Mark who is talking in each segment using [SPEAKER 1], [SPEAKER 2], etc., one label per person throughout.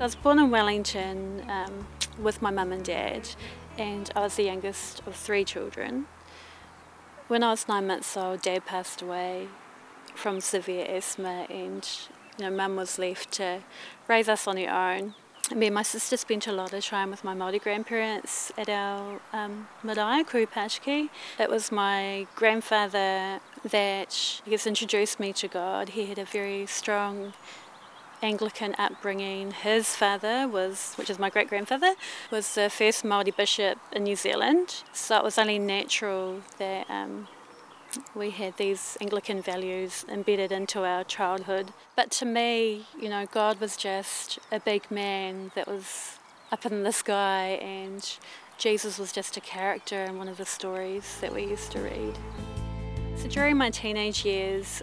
[SPEAKER 1] was born in Wellington with my mum and dad, and I was the youngest of 3 children. When I was 9 months old, Dad passed away from severe asthma, and Mum was left to raise us on her own. Me and my sister spent a lot of time with my Māori grandparents at our marae, Kurupashiki. It was my grandfather that introduced me to God. He had a very strong Anglican upbringing. His father which is my great-grandfather, was the first Māori bishop in New Zealand. So it was only natural that we had these Anglican values embedded into our childhood. But to me, God was just a big man that was up in the sky, and Jesus was just a character in one of the stories that we used to read. So during my teenage years,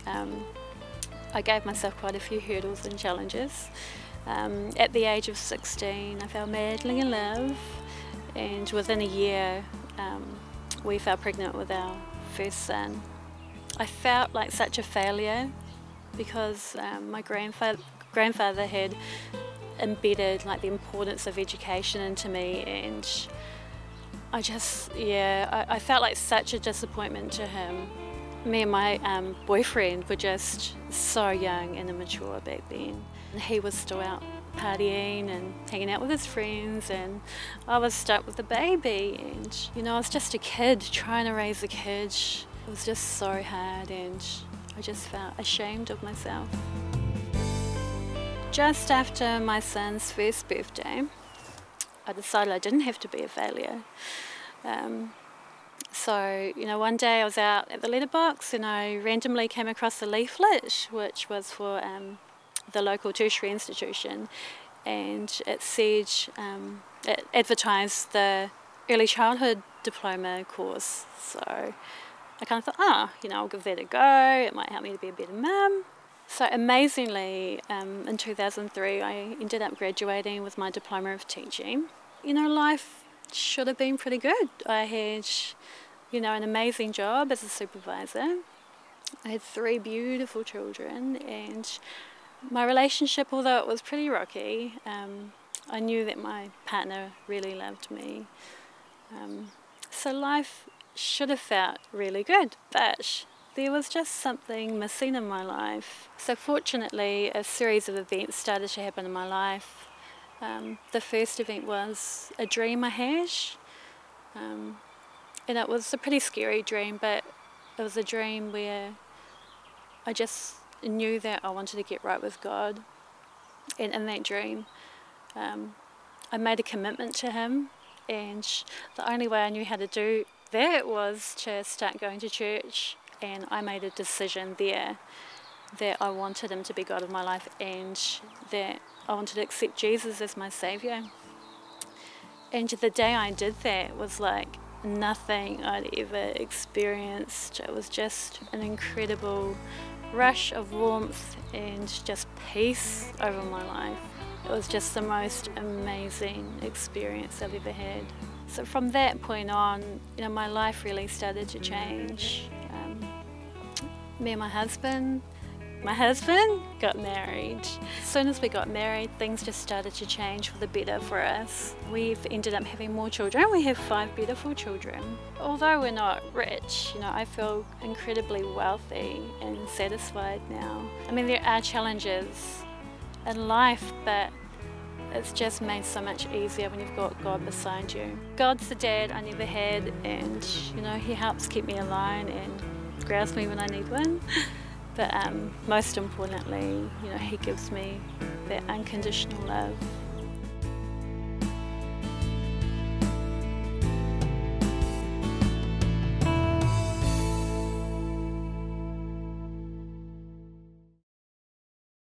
[SPEAKER 1] I gave myself quite a few hurdles and challenges. At the age of 16, I fell madly in love, and within a year, we fell pregnant with our first son. I felt like such a failure because my grandfather had embedded the importance of education into me, and I felt like such a disappointment to him. Me and my boyfriend were just so young and immature back then. He was still out partying and hanging out with his friends, and I was stuck with the baby, and I was just a kid trying to raise a kid. It was just so hard, and I just felt ashamed of myself. Just after my son's first birthday, I decided I didn't have to be a failure. So one day I was out at the letterbox and I randomly came across a leaflet which was for the local tertiary institution, and it said, it advertised the early childhood diploma course. So I kind of thought, I'll give that a go, it might help me to be a better mum. So amazingly, in 2003 I ended up graduating with my diploma of teaching. Life should have been pretty good. I had an amazing job as a supervisor. I had 3 beautiful children, and my relationship, although it was pretty rocky, I knew that my partner really loved me. So life should have felt really good, but there was just something missing in my life. So fortunately, a series of events started to happen in my life. The first event was a dream I had. And it was a pretty scary dream, but it was a dream where I just knew that I wanted to get right with God. And in that dream, I made a commitment to Him, and the only way I knew how to do that was to start going to church, and I made a decision there that I wanted Him to be God of my life, and that I wanted to accept Jesus as my Saviour. And the day I did that was like nothing I'd ever experienced. It was just an incredible rush of warmth and just peace over my life. It was just the most amazing experience I've ever had. So from that point on, my life really started to change. Me and my husband got married. As soon as we got married, things just started to change for the better for us. We've ended up having more children. We have 5 beautiful children. Although we're not rich, I feel incredibly wealthy and satisfied now. There are challenges in life, but it's just made so much easier when you've got God beside you. God's the dad I never had, and He helps keep me alone and grounds me when I need one. But most importantly, He gives me that unconditional love.